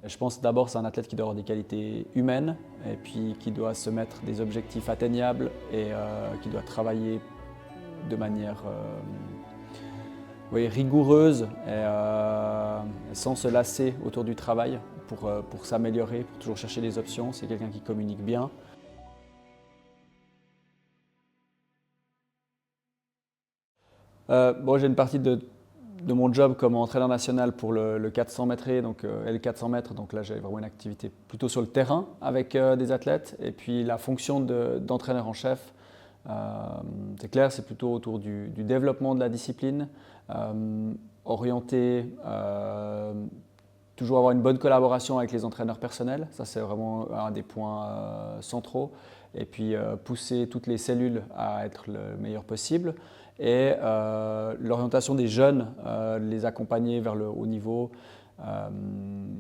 Et je pense d'abord c'est un athlète qui doit avoir des qualités humaines et puis qui doit se mettre des objectifs atteignables et qui doit travailler de manière oui, rigoureuse et sans se lasser autour du travail pour s'améliorer, pour toujours chercher des options. C'est quelqu'un qui communique bien. Bon, j'ai une partie de mon job comme entraîneur national pour le 400 mètres et le 400 mètres. Donc là, j'ai vraiment une activité plutôt sur le terrain avec des athlètes. Et puis la fonction d'entraîneur en chef, c'est clair, c'est plutôt autour du développement de la discipline, orienté, toujours avoir une bonne collaboration avec les entraîneurs personnels. Ça, c'est vraiment un des points centraux. Et puis pousser toutes les cellules à être le meilleur possible. Et l'orientation des jeunes, les accompagner vers le haut niveau,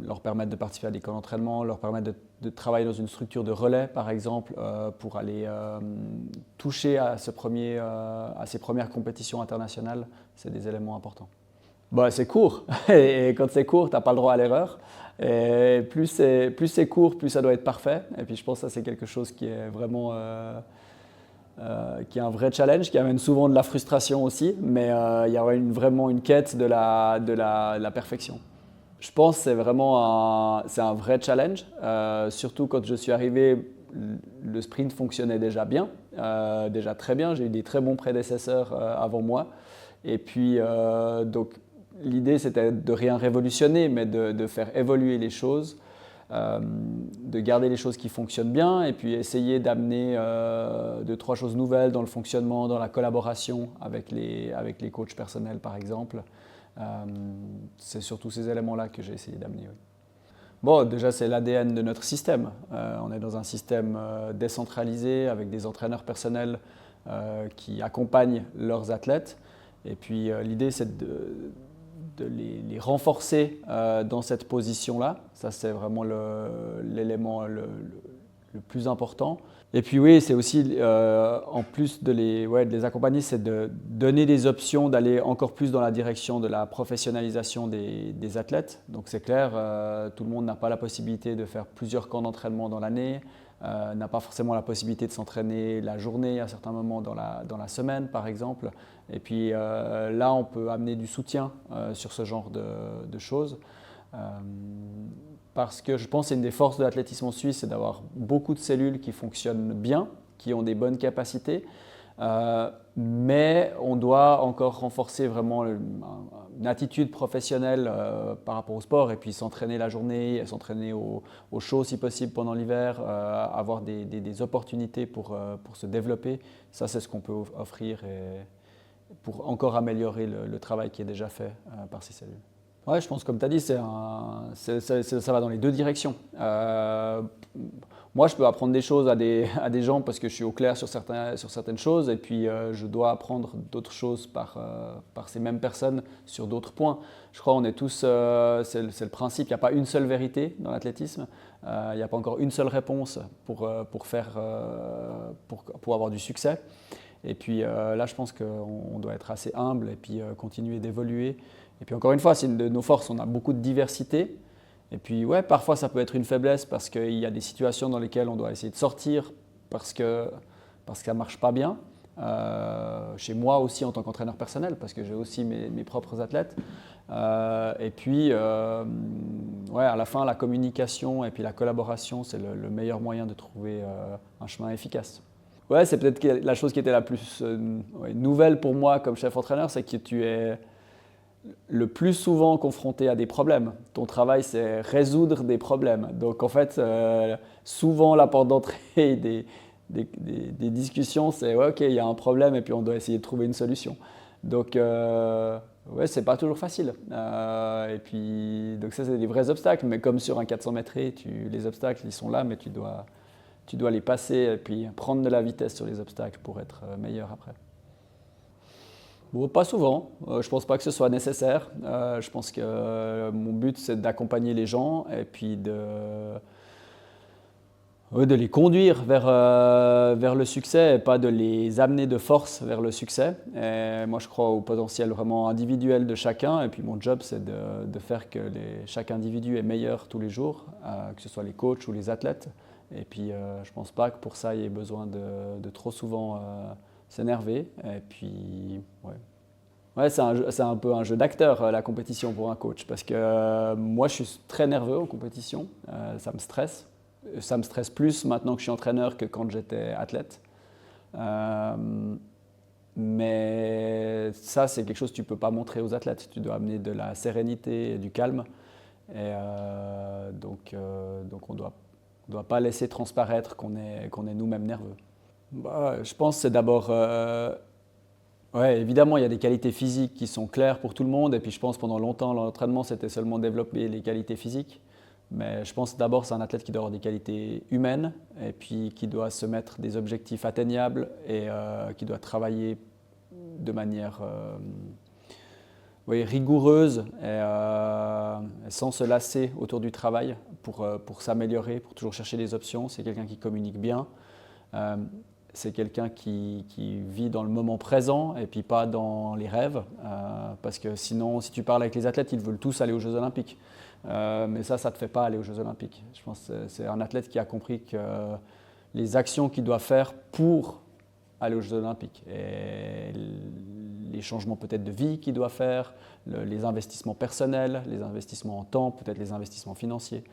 leur permettre de participer à des camps d'entraînement, leur permettre de travailler dans une structure de relais, par exemple, pour aller toucher à ces premières compétitions internationales. C'est des éléments importants. Bah, c'est court, et quand c'est court, tu n'as pas le droit à l'erreur. Et plus c'est court, plus ça doit être parfait. Et puis je pense que ça, c'est quelque chose qui est vraiment qui est un vrai challenge, qui amène souvent de la frustration aussi, mais il y a vraiment une quête de la perfection. Je pense que c'est un vrai challenge, surtout quand je suis arrivé, le sprint fonctionnait déjà bien, déjà très bien, j'ai eu des très bons prédécesseurs avant moi, et puis donc l'idée c'était de rien révolutionner, mais de faire évoluer les choses. De garder les choses qui fonctionnent bien et puis essayer d'amener deux, trois choses nouvelles dans le fonctionnement, dans la collaboration avec les coachs personnels par exemple. C'est surtout ces éléments-là que j'ai essayé d'amener. Oui. Bon, déjà c'est l'ADN de notre système. On est dans un système décentralisé avec des entraîneurs personnels qui accompagnent leurs athlètes. Et puis l'idée c'est de les renforcer dans cette position-là. Ça, c'est vraiment l'élément le plus important. Et puis oui, c'est aussi, en plus de les accompagner, c'est de donner des options, d'aller encore plus dans la direction de la professionnalisation des athlètes. Donc c'est clair, tout le monde n'a pas la possibilité de faire plusieurs camps d'entraînement dans l'année, n'a pas forcément la possibilité de s'entraîner la journée à certains moments dans la semaine par exemple. Et puis là, on peut amener du soutien sur ce genre de choses. Parce que je pense que c'est une des forces de l'athlétisme en Suisse, c'est d'avoir beaucoup de cellules qui fonctionnent bien, qui ont des bonnes capacités. Mais on doit encore renforcer vraiment une attitude professionnelle par rapport au sport et puis s'entraîner la journée, s'entraîner au chaud si possible pendant l'hiver, avoir des opportunités pour se développer. Ça, c'est ce qu'on peut offrir pour encore améliorer le travail qui est déjà fait par ces cellules. Ouais, je pense comme tu as dit, ça va dans les deux directions. Moi, je peux apprendre des choses à des gens parce que je suis au clair sur certaines choses et puis je dois apprendre d'autres choses par ces mêmes personnes sur d'autres points. Je crois qu'on est tous, c'est le principe, il n'y a pas une seule vérité dans l'athlétisme, il n'y a pas encore une seule réponse pour avoir du succès. Et puis là, je pense qu'on doit être assez humble et puis continuer d'évoluer. Et puis encore une fois, c'est une de nos forces, on a beaucoup de diversité. Et puis ouais, parfois ça peut être une faiblesse parce qu'il y a des situations dans lesquelles on doit essayer de sortir parce que ça ne marche pas bien. Chez moi aussi en tant qu'entraîneur personnel, parce que j'ai aussi mes propres athlètes. Et puis ouais, à la fin, la communication et puis la collaboration, c'est le meilleur moyen de trouver un chemin efficace. Ouais, c'est peut-être la chose qui était la plus nouvelle pour moi comme chef entraîneur, c'est que tu es le plus souvent confronté à des problèmes. Ton travail, c'est résoudre des problèmes. Donc en fait, souvent la porte d'entrée des discussions, c'est ouais, ok, il y a un problème et puis on doit essayer de trouver une solution. Donc ouais, c'est pas toujours facile. Et puis donc ça, c'est des vrais obstacles. Mais comme sur un 400 mètres, les obstacles, ils sont là, mais tu dois les passer et puis prendre de la vitesse sur les obstacles pour être meilleur après. Bon, pas souvent, je ne pense pas que ce soit nécessaire. Je pense que mon but c'est d'accompagner les gens et puis Oui, de les conduire vers le succès et pas de les amener de force vers le succès. Et moi, je crois au potentiel vraiment individuel de chacun. Et puis, mon job, c'est de faire que chaque individu est meilleur tous les jours, que ce soit les coachs ou les athlètes. Et puis, je ne pense pas que pour ça, il y ait besoin de trop souvent s'énerver. Et puis, ouais. Ouais, c'est un peu un jeu d'acteur, la compétition pour un coach. Parce que moi, je suis très nerveux en compétition. Ça me stresse. Ça me stresse plus maintenant que je suis entraîneur que quand j'étais athlète. Mais ça, c'est quelque chose que tu ne peux pas montrer aux athlètes. Tu dois amener de la sérénité et du calme. Et donc on doit pas laisser transparaître qu'on est nous-mêmes nerveux. Bah, je pense que c'est d'abord... ouais, évidemment, il y a des qualités physiques qui sont claires pour tout le monde. Et puis je pense pendant longtemps, l'entraînement, c'était seulement développer les qualités physiques. Mais je pense d'abord c'est un athlète qui doit avoir des qualités humaines et puis qui doit se mettre des objectifs atteignables et qui doit travailler de manière oui, rigoureuse et sans se lasser autour du travail pour s'améliorer, pour toujours chercher des options. C'est quelqu'un qui communique bien. C'est quelqu'un qui vit dans le moment présent et puis pas dans les rêves. Parce que sinon, si tu parles avec les athlètes, ils veulent tous aller aux Jeux Olympiques. Mais ça ne te fait pas aller aux Jeux Olympiques. Je pense que c'est un athlète qui a compris que les actions qu'il doit faire pour aller aux Jeux Olympiques et les changements peut-être de vie qu'il doit faire, les investissements personnels, les investissements en temps, peut-être les investissements financiers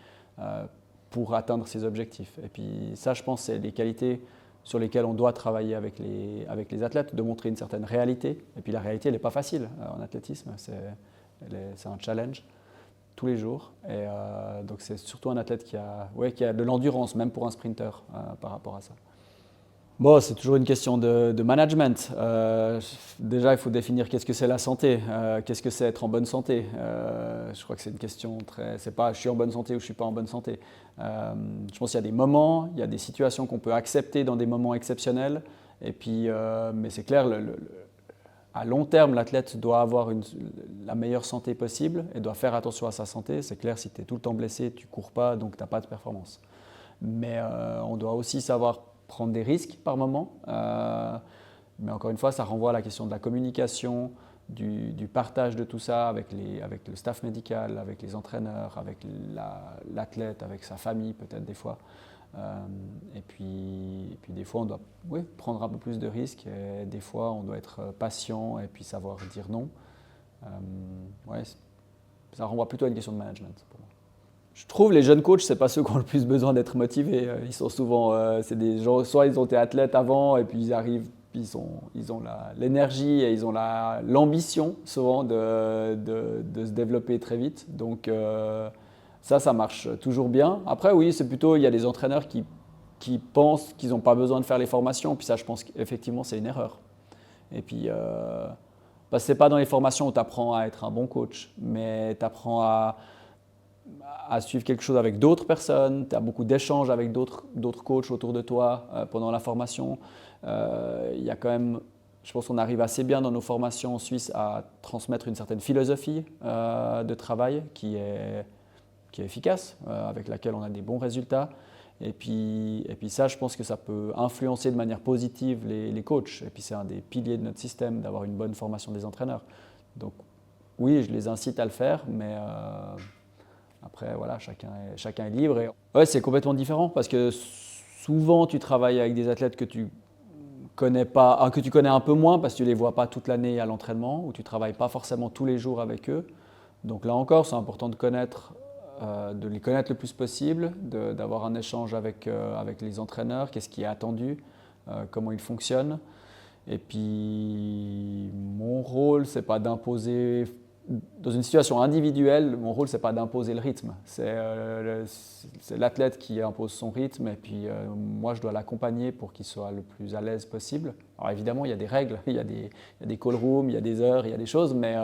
pour atteindre ses objectifs. Et puis ça, je pense, c'est les qualités sur lesquelles on doit travailler avec les athlètes, de montrer une certaine réalité. Et puis la réalité, elle n'est pas facile en athlétisme, c'est un challenge tous les jours. Et donc c'est surtout un athlète qui a de l'endurance, même pour un sprinter, par rapport à ça. Bon, c'est toujours une question de management. Déjà, il faut définir qu'est-ce que c'est la santé, qu'est-ce que c'est être en bonne santé. Je crois que c'est une question c'est pas je suis en bonne santé ou je suis pas en bonne santé. Je pense qu'il y a des moments, il y a des situations qu'on peut accepter dans des moments exceptionnels. Et puis, mais c'est clair, à long terme, l'athlète doit avoir la meilleure santé possible et doit faire attention à sa santé. C'est clair, si tu es tout le temps blessé, tu ne cours pas, donc tu n'as pas de performance. Mais on doit aussi savoir prendre des risques par moment. Mais encore une fois, ça renvoie à la question de la communication, du partage de tout ça avec le staff médical, avec les entraîneurs, avec l'athlète, avec sa famille peut-être des fois. Et puis des fois, on doit prendre un peu plus de risques et des fois, on doit être patient et puis savoir dire non. Ouais, ça renvoie plutôt à une question de management pour moi. Je trouve les jeunes coachs, c'est pas ceux qui ont le plus besoin d'être motivés. Ils sont souvent, c'est des gens, soit ils ont été athlètes avant et puis ils arrivent, puis ils ont l'énergie et ils ont l'ambition souvent de se développer très vite. Donc ça marche toujours bien. Après, oui, c'est plutôt, il y a des entraîneurs qui pensent qu'ils n'ont pas besoin de faire les formations. Puis ça, je pense qu'effectivement, c'est une erreur. Et puis, parce que ce n'est pas dans les formations où tu apprends à être un bon coach, mais tu apprends à suivre quelque chose avec d'autres personnes, tu as beaucoup d'échanges avec d'autres coachs autour de toi pendant la formation. Il y a quand même, je pense qu'on arrive assez bien dans nos formations en Suisse à transmettre une certaine philosophie de travail qui est efficace, avec laquelle on a des bons résultats. Et puis ça, je pense que ça peut influencer de manière positive les coachs. Et puis c'est un des piliers de notre système d'avoir une bonne formation des entraîneurs. Donc oui, je les incite à le faire, mais après, voilà, chacun est libre. Et ouais, c'est complètement différent parce que souvent, tu travailles avec des athlètes que tu connais pas, que tu connais un peu moins parce que tu ne les vois pas toute l'année à l'entraînement ou tu ne travailles pas forcément tous les jours avec eux. Donc là encore, c'est important de les connaître le plus possible, d'avoir un échange avec les entraîneurs, qu'est-ce qui est attendu, comment ils fonctionnent. Et puis, mon rôle, c'est pas d'imposer. Dans une situation individuelle, mon rôle, c'est pas d'imposer le rythme. C'est l'athlète qui impose son rythme et puis moi, je dois l'accompagner pour qu'il soit le plus à l'aise possible. Alors évidemment, il y a des règles, il y a des call rooms, il y a des heures, il y a des choses, mais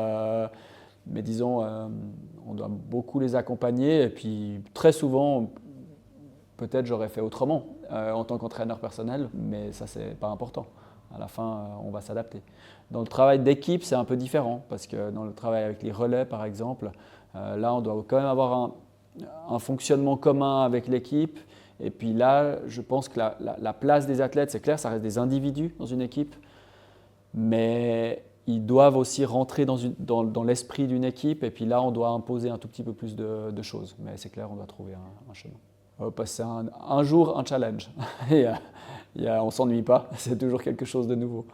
disons, on doit beaucoup les accompagner et puis très souvent, peut-être j'aurais fait autrement en tant qu'entraîneur personnel, mais ça, c'est pas important. À la fin, on va s'adapter. Dans le travail d'équipe, c'est un peu différent parce que dans le travail avec les relais, par exemple, là, on doit quand même avoir un fonctionnement commun avec l'équipe Et puis là, je pense que la place des athlètes, c'est clair, ça reste des individus dans une équipe, mais ils doivent aussi rentrer dans l'esprit d'une équipe. Et puis là, on doit imposer un tout petit peu plus de choses. Mais c'est clair, on doit trouver un chemin. C'est un jour un challenge. Et, on ne s'ennuie pas, c'est toujours quelque chose de nouveau.